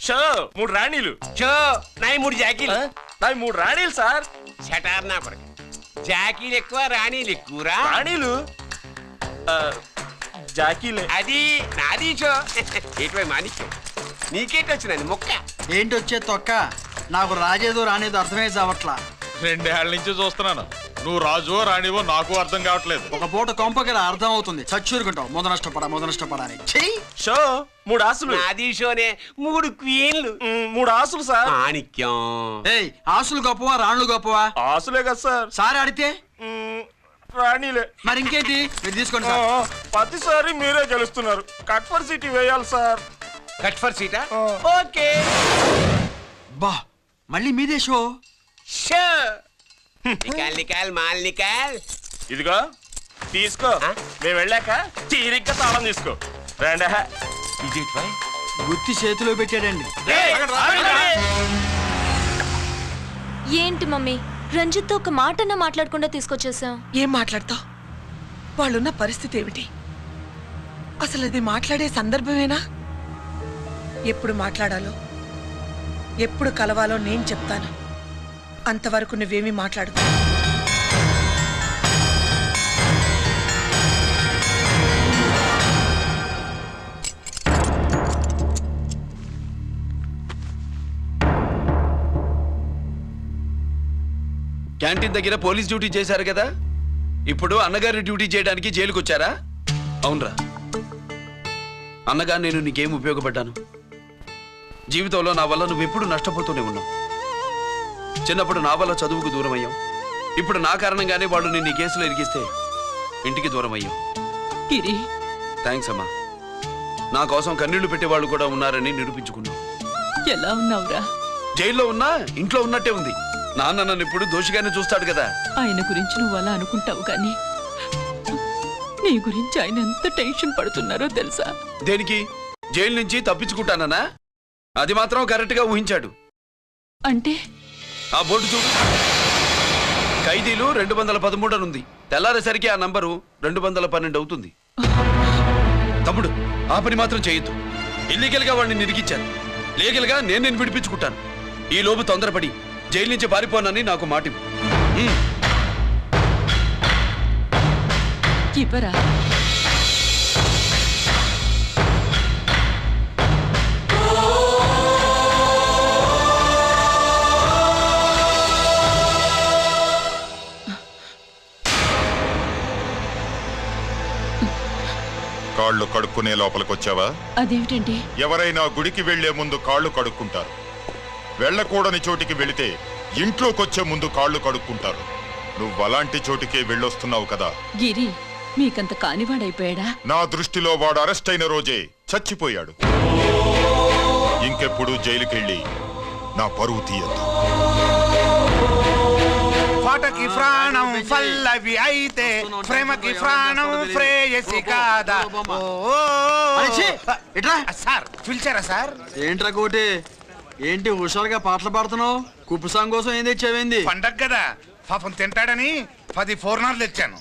Show 3 రాణీలు. Show నాయి 3 జాకీలు. నాయి 3 రాణీలు sir. షటార్ నా కొరకు. జాకీలు ఎక్కువ రాణీలు ఎక్కువరా. రాణీలు జాకీలే. అది నాది షో. ఏటివై మాణిక్యం నీకేంటి వచ్చినది మొక్క? ఏంటి వచ్చే తొక్క? నాకు రాజేదో రానేదో అర్థమే చావట్లా. 2 ఏళ్ల నుంచి చూస్తున్నాను. నువ్వు రాజువో రాణివో నాకు అర్థం కావట్లేదు. ఒక పూట కొంపకిలా అర్థం అవుతుంది. చచ్చూరుకుంటావు. ముద నష్టపడాలి. షో 3 ఆసులు. నాది షోనే 3 క్వీన్లు. 3 ఆసులు సార్. మాణిక్యం. ఏయ్, ఆసులు గొప్పవా రాణులు గొప్పవా? ఆసులే కదా సార్. సారి ఆడితే రాణీలే. మరి ఇంకేంటి? మీరు తీసుకోండి సార్. ప్రతిసారి మీరే గెలుస్తున్నారు. కట్ ఫర్ సిటీ వేయాలి సార్. కట్ ఫర్ సీటా? ఓకే. బా, మళ్ళీ మీదే షో. షో నికాల్ మాల్ నికాల్. ఇదిగో తీసుకో. మేము వెళ్ళాక తీరిగ్గా తాళం తీసుకో. రండి. గుత్తి చేతిలో పెట్టాడండి. ఏంటి మమ్మీ, రంజిత్తో ఒక మాటన్నా మాట్లాడకుండా తీసుకొచ్చేసాం. ఏం మాట్లాడతావు? వాళ్ళున్న పరిస్థితి ఏమిటి? అసలు అది మాట్లాడే సందర్భమేనా? ఎప్పుడు మాట్లాడాలో ఎప్పుడు కలవాలో నేను చెప్తాను. అంతవరకు నువ్వేమీ మాట్లాడుకో. క్యాంటీన్ దగ్గర పోలీస్ డ్యూటీ చేశారు కదా, ఇప్పుడు అన్నగారి డ్యూటీ చేయడానికి జైలుకు వచ్చారా? అవునరా అన్నగా, నేను నీకేం ఉపయోగపడ్డాను? జీవితంలో నా వల్ల నువ్వెప్పుడు నష్టపోతూనే ఉన్నావు. చిన్నప్పుడు నా వల్ల చదువుకు దూరం అయ్యావు. ఇప్పుడు నా కారణంగానే వాళ్ళు నిన్ను ఈ కేసులో ఇరికిస్తే ఇంటికి దూరం అయ్యావు. థ్యాంక్స్ అమ్మా. నా కోసం కన్నీళ్లు పెట్టేవాళ్ళు కూడా ఉన్నారని నిరూపించుకున్నావు. ఎలా ఉన్నావురా? జైల్లో ఉన్నా ఇంట్లో ఉన్నట్టే ఉంది. నాన్న నన్ను ఇప్పుడు దోషిగానే చూస్తాడు కదా. ఆయన గురించి నువ్వు అలా అనుకుంటావు, కానీ నీ గురించి ఆయన ఎంత టెన్షన్ పడుతున్నారో తెలుసా? దేనికి? జైలు నుంచి తప్పించుకుంటానన్నా? అది మాత్రం కరెక్ట్ గా ఊహించాడు. అంటే ఆ బోర్డు చూడు, ఖైదీలు 213 అని ఉంది. తెల్లారేసరికి ఆ నంబరు 212 అవుతుంది. తమ్ముడు, ఆ పని మాత్రం చేయొద్దు. ఇల్లీగల్ గా వాడిని నిరికిచ్చాను. లీగల్ గా నేను విడిపించుకుంటాను. ఈ లోపు తొందరపడి జైలు నుంచి పారిపోనని నాకు మాటివ్వు. ఇవ్వరా? కాళ్ళు కడుక్కునే లోపలికొచ్చావా? అదేమిటండి? ఎవరైనా గుడికి వెళ్లే ముందు కాళ్ళు కడుక్కుంటారు. వెళ్ళకూడని చోటికి వెళితే ఇంట్లోకొచ్చే ముందు కాళ్ళు కడుక్కుంటారు. నువ్వు అలాంటి చోటికే వెళ్ళొస్తున్నావు కదా. గిరి మీకంత కానివాడైపోయాడా? నా దృష్టిలో వాడు అరెస్ట్ అయిన రోజే చచ్చిపోయాడు. ఇంకెప్పుడు జైలుకెళ్ళి నా పరువు తీయద్దు. పాటకి ప్రాణం పల్లవి అయితే ప్రేమకి ప్రాణం ప్రేయసి కాదా. సార్ పిలిచారా సార్? ఏంట్రా కోటి, ఏంటి హుషారుగా పాటలు పాడుతున్నావు? కుప్పు సాంగ్ కోసం ఏం తెచ్చావేంది? పండగ కదా, పాపం తింటాడని 10 4 తెచ్చాను.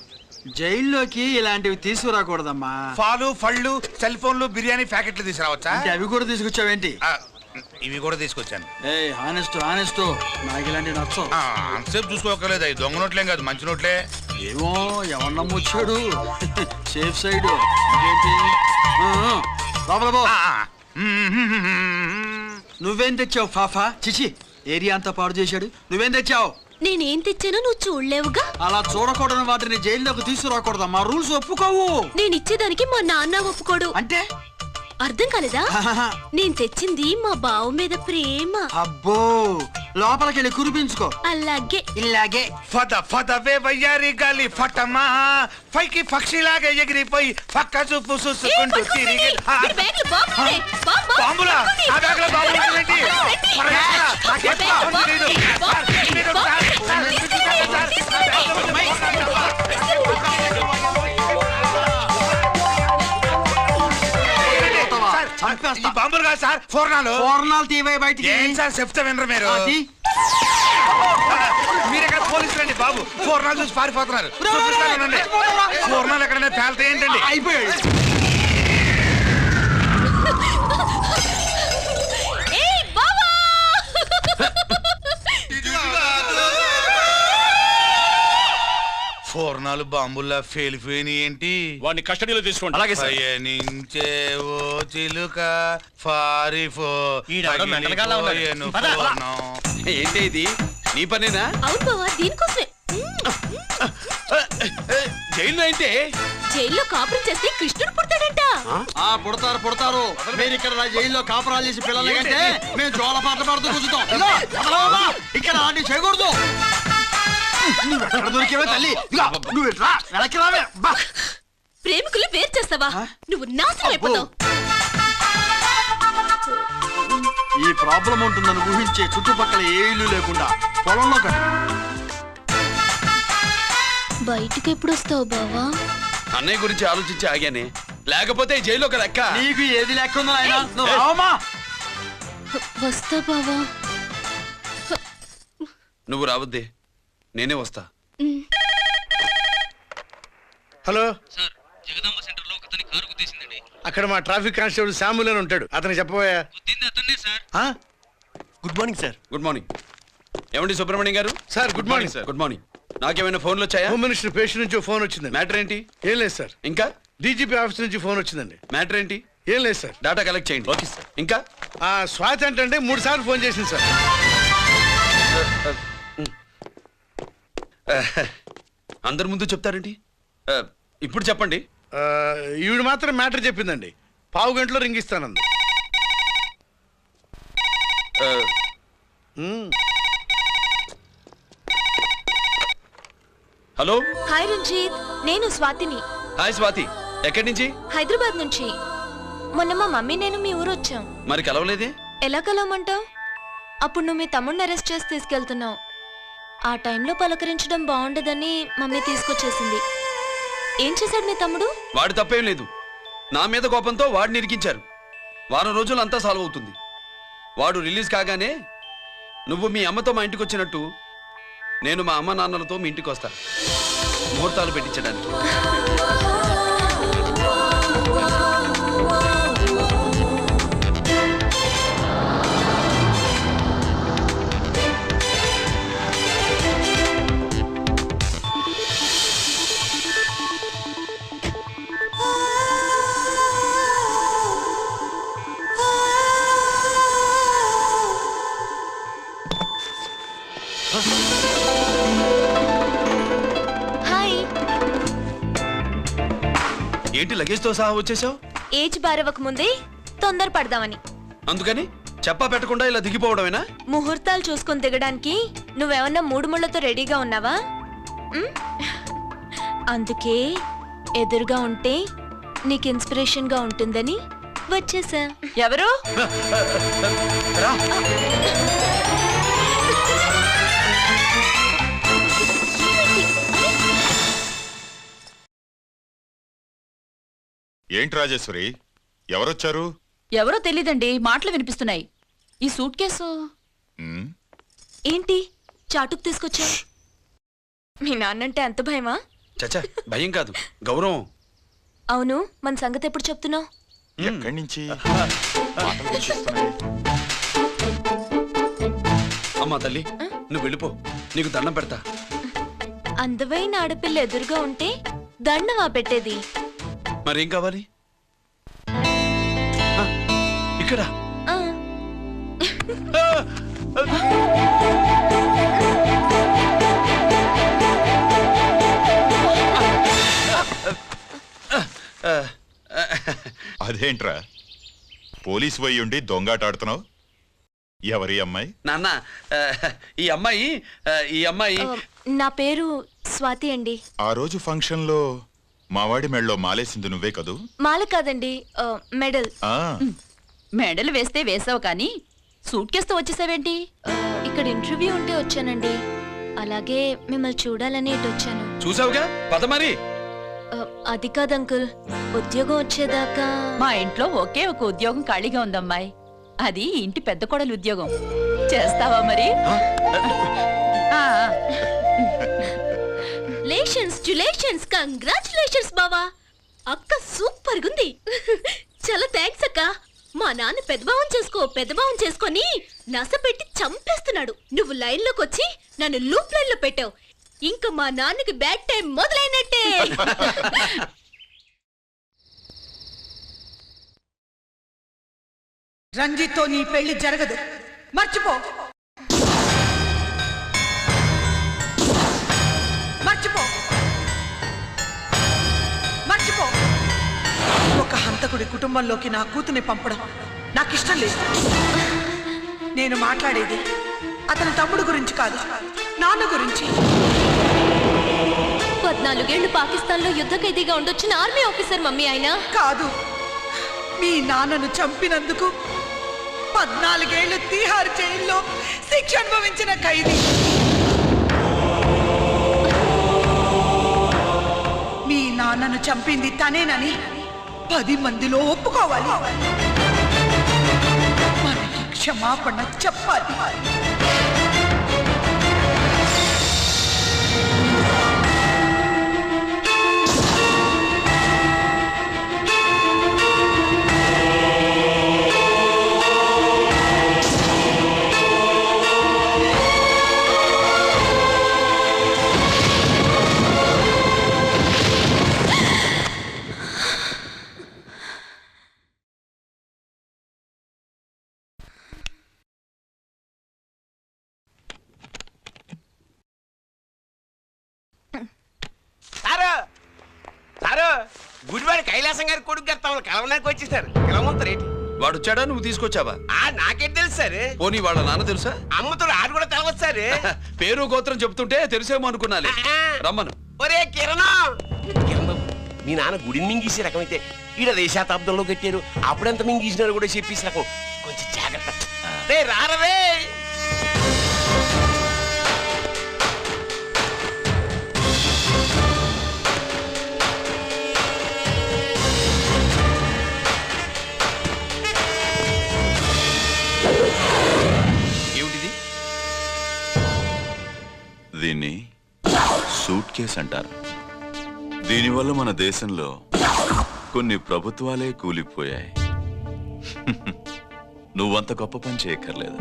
జైల్లోకి ఇలాంటివి తీసుకురాకూడదమ్మా. పాలు పళ్ళు సెల్ ఫోన్లు బిర్యానీ ప్యాకెట్లు తీసుకురావచ్చా? అవి కూడా తీసుకొచ్చావేంటి? ఇవి కూడా తీసుకొచ్చాను. హానెస్ట్ నాకు ఇలాంటివి నచ్చవు. అంతసేపు చూసుకోకలేదు. అవి దొంగ నోట్లేం కాదు, మంచి నోట్లే. ఏమో ఎవరు నమ్మొచ్చాడు. Safe side. ఇంకేంటి? నువ్వేం తెచ్చావు ఫాఫా? చిచి, ఏరియా అంతా పాడు చేశాడు. నువ్వేం తెచ్చావు? నేనేం తెచ్చానో నువ్వు చూడలేవుగా. అలా చూడకూడని వాటిని జైల్లోకి తీసుకురాకూడదా? మా రూల్స్ ఒప్పుకోవు. నేను ఇచ్చేదానికి మా నాన్న ఒప్పుకోడు. అంటే అర్థం కాలేదా? నేను తెచ్చింది మా బావ మీద ప్రేమ. అబ్బో, లోపలికెళ్ళి కురిపించుకో. అలాగే ఇలాగే ఫదవే వయ్యారి గాలి ఫటమా పైకి పక్షిలాగా ఎగిరిపోయి పక్క చూపు చూసుకుంటూ తిరిగి. బాంబులా? ఆ బ్యాగ్లో బాంబులు ఏంటి? ఈ బాంబులు కాదు సార్, ఫోర్నాలు తీవే బయటికి. ఏం సార్ చెప్తా వినరు మీరు? మీరెక్కడ పోలీసులు అండి బాబు? ఫోర్నాలు చూసి పారిపోతున్నారు. చూపిస్తానండి. ఫోర్నాలు ఎక్కడైనా పేలితే ఏంటండి? అయిపోయాడు. బాణాలు బాంబుల్లా ఫేలిపోయినాయి ఏంటి? వాడిని కస్టడీలో తీసుకోండి. అలాగే సార్. పయనించే ఓ చిలుక పారిపో ఈడాడో మెంటల్గాళ్ళ ఉన్నాడు. ఏంటి ఇది నీ పనేనా? అవును బావా, దీనికోసమే. జైల్లో అయితే జైల్లో కాపురం చేస్తే కృష్ణుడు పుడతాడంట. పుడతారు మీరు ఇక్కడ నా జైల్లో కాపురాలు చేసి పిల్లల కంటే మేము జోల పాట పాడుతూ కూర్చుంటాం. ఇదిగో, వదలవమ్మా. ఇక్కడ ఆడి చేయకూడదు. నువ్వు ఎక్కడ దొరికేవే తల్లి? ఇదిగో, నువ్వు ఇట్లా వెనక్కి రావే. బా. ప్రేమికులు వేరు చేస్తావా? నువ్వు నాశనం అయిపోతావు. ఈ ప్రాబ్లం ఉంటుందని ఊహించే చుట్టుపక్కల ఏ ఇల్లు లేకుండా పొలంలో బయటికి ఎప్పుడు వస్తావు బావా? అన్నయ్య గురించి ఆలోచించి ఆగానే, లేకపోతే ఈ జైల్లో ఒక లెక్క. నీకు ఏది లెక్క ఉందో ఆయన నువ్వు రావమ్మా. వస్తా బావా. నువ్వు రావద్దే, నేనే వస్తా. హలో అక్కడ మా ట్రాఫిక్ కానిస్టేబుల్ శామ్యుల్ అని ఉంటాడు, అతనికి చెప్పబోయా. Good morning sir. Good morning. ఏమండి సుబ్రహ్మణ్యం గారు? Sir good morning sir. Good morning. నాకేమైనా ఫోన్లు వచ్చాయా? హోమ్ మినిస్టర్ పేషెంట్ నుంచి ఫోన్ వచ్చిందండి. మ్యాటర్ ఏంటి? ఏం లేదు సార్. ఇంకా డీజీపీ ఆఫీస్ నుంచి ఫోన్ వచ్చిందండి. మ్యాటర్ ఏంటి? ఏం లేదు సార్. డేటా కలెక్ట్ చేయండి. Okay sir. ఇంకా ఆ స్వాతి అంటే 3 సార్లు ఫోన్ చేసింది సార్. అందరి ముందు చెప్తారేంటి? ఇప్పుడు చెప్పండి. ఈవిడ మాత్రం మ్యాటర్ చెప్పిందండి. పావు గంటలో రింగ్ ఇస్తానంది. హలో. హాయ్ రంజిత్, నేను స్వాతిని. హాయ్ స్వాతి, ఎక్కడి నుంచి? హైదరాబాద్ నుంచి. మొన్న మా మమ్మీ నేను మీ ఊరు వచ్చాం. మరి కలవలేదే? ఎలా కలవమంటావు? అప్పుడు నువ్వు మీ తమ్ముడిని అరెస్ట్ చేసి తీసుకెళ్తున్నావు. ఆ టైంలో పలకరించడం బాగుండదని మమ్మీ తీసుకొచ్చేసింది. ఏం చేశాడు మీ తమ్ముడు? వాడి తప్పేం లేదు. నా మీద కోపంతో వాడిని ఇరికించారు. వారం రోజులు అంతా సాల్వ్ అవుతుంది. వాడు రిలీజ్ కాగానే నువ్వు మీ అమ్మతో మా ఇంటికి వచ్చినట్టు నేను మా అమ్మ నాన్నలతో మీ ఇంటికి వస్తా, ముహూర్తాలు పెట్టించడానికి. ఏంటి లగేజ్తో సహా వచ్చేసావు? ఏజ్ బారవక ముందే తొందర పడదామని. అందుకని చెప్పా పెట్టకుండా ఇలా దిగిపోవడమేనా? ముహూర్తాలు చూసుకొని దిగడానికి నువ్వేమన్నా 3 ముళ్ళతో రెడీగా ఉన్నావా? అందుకే ఎదురుగా ఉంటే నీకు ఇన్స్పిరేషన్ గా ఉంటుందని వచ్చేసా. ఎవరు? ఏంటి రాజేశ్వరి, ఎవరొచ్చారు? ఎవరో తెలీదండి, మాటలు వినిపిస్తున్నాయి. ఈ సూట్ కేసు ఏంటి చాటుకు తీసుకొచ్చా? మీ నాన్నంటే అంత భయమా? చచ్చా, భయం కాదు, గౌరవం. అవును, మన సంగతి ఎప్పుడు చెప్తున్నావు? ఎక్కడి నుంచి మాటలు వినిపిస్తున్నాయి? అమ్మా తల్లి, నువ్వు వెళ్ళిపో, నీకు దండం పెడతా. అందమైన ఆడపిల్ల ఎదురుగా ఉంటే దండవా పెట్టేది? మరేం కావాలి? ఇక్కడ అదేంట్రా పోలీసు పోయి ఉండి దొంగాటాడుతున్నావు? ఎవరి అమ్మాయి? నాన్న, ఈ అమ్మాయి నా పేరు స్వాతి అండి. ఆ రోజు ఫంక్షన్ లో మావాడి మెడలో మాలేసింది నువ్వే కదూ? మాల కాదండి, మెడల్. మెడలు వేస్తే వేసావు కానీ సూట్ కేసుతో వచ్చేసావేంటి? ఇక్కడ ఇంటర్వ్యూ ఉంటే వచ్చానండి. అలాగే మిమ్మల్ని చూడాలని ఇటు వచ్చాను. చూసావుగా, పద మరి. అది కాదు అంకుల్, ఉద్యోగం వచ్చేదాకా. మా ఇంట్లో ఒకే ఒక ఉద్యోగం ఖాళీగా ఉందమ్మాయి, అది ఇంటి పెద్ద కోడలు ఉద్యోగం. చేస్తావా మరి? కంగ్రాచులేషన్స్ బావా, అక్క సూపర్ గుంది. చాలా థ్యాంక్స్ అక్క. మా నాన్న పెద్దబావం చేసుకొని నస పెట్టి చంపేస్తున్నాడు. నువ్వు లైన్ లోకి వచ్చి నన్ను లూప్ లైన్ లో పెట్టావు. ఇంకా మా నాన్నకి బ్యాడ్ టైం మొదలైనట్టే. రంజిత్తో నీ పెళ్లి జరగదు, మర్చిపో. మర్చిపో మర్చిపో. ఒక హంతకుడి కుటుంబంలోకి నా కూతుని పంపడం నాకిష్టం లేదు. నేను మాట్లాడేది అతని తమ్ముడు గురించి కాదు, నాన్న గురించి. 14 ఏళ్లు పాకిస్తాన్లో యుద్ధ ఖైదీగా ఉండొచ్చిన ఆర్మీ ఆఫీసర్ మమ్మీ ఆయన. కాదు, మీ నాన్నను చంపినందుకు 14 ఏళ్లు తీహార్ జైల్లో శిక్ష అనుభవించిన ఖైదీ. మీ నాన్నను చంపింది తనేనని 10 మందిలో ఒప్పుకోవాలి. మనకి క్షమాపణ చెప్పాలి. గుడివాడి కైలాసం గారి కొడుకు గారు తమను కలవడానికి వచ్చేసారు. కలవమంటారేంటి? వాడు వచ్చాడా, నువ్వు తీసుకొచ్చావా? నాకేం తెలుసు సార్. పోనీ వాళ్ళ నాన్న తెలుసా? అమ్మతో ఆడు కూడా తెలవచ్చు సార్. పేరు గోత్రం చెప్తుంటే తెలిసేమో అనుకున్నాలే. రమ్మను. ఒరే కిరణ్ బాబు, మీ నాన్న గుడిని మింగేసే రకమైతే ఈడ శతాబ్దంలో కట్టారు. అప్పుడెంత మింగేసినారు కూడా చెప్పేసి రకం. కొంచెం జాగ్రత్త. రే రారవే. దీన్ని సూట్ కేస్ అంటారు. దీనివల్ల మన దేశంలో కొన్ని ప్రభుత్వాలే కూలిపోయాయి. నువ్వంత గొప్ప పని చేయక్కర్లేదు.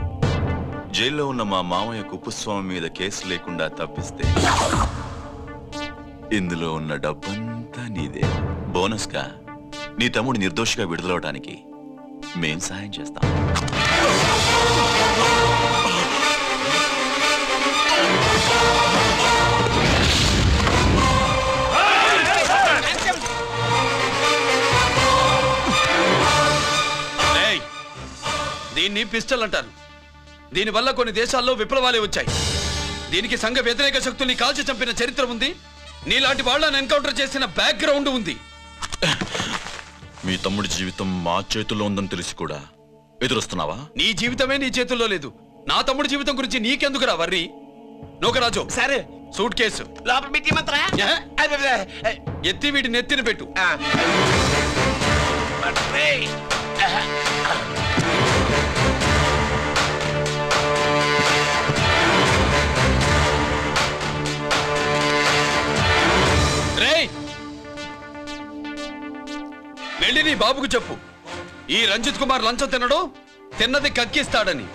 జైల్లో ఉన్న మా మామయ్య కుప్పస్వామి మీద కేసు లేకుండా తప్పిస్తే ఇందులో ఉన్న డబ్బంతా నీదే. బోనస్గా నీ తమ్ముడు నిర్దోషిగా విడుదలవడానికి మేం సహాయం చేస్తాం. దీన్ని పిస్టల్ అంటారు. దీనివల్ల కొన్ని దేశాల్లో విప్లవాలే వచ్చాయి. దీనికి సంఘ వ్యతిరేక శక్తుల్ని కాల్చి చంపిన చరిత్ర ఉంది. నీలాంటి వాళ్ళని ఎన్కౌంటర్ చేసిన బ్యాక్గ్రౌండ్ ఉంది. మీ తమ్ముడి జీవితం మా చేతుల్లో ఉందని తెలిసి కూడా ఎదురొస్తున్నావా? నీ జీవితమే నీ చేతుల్లో లేదు. నా తమ్ముడి జీవితం గురించి నీకెందుకురా వర్రి? నోకరాజు సరే, సూట్ కేసు లోపల పెట్టి మంత్రా ఎత్తి వీటి నెత్తిన పెట్టు. వెళ్ళి నీ బాబుకు చెప్పు, ఈ రంజిత్ కుమార్ లంచం తినడు, తిన్నది కక్కిస్తాడని.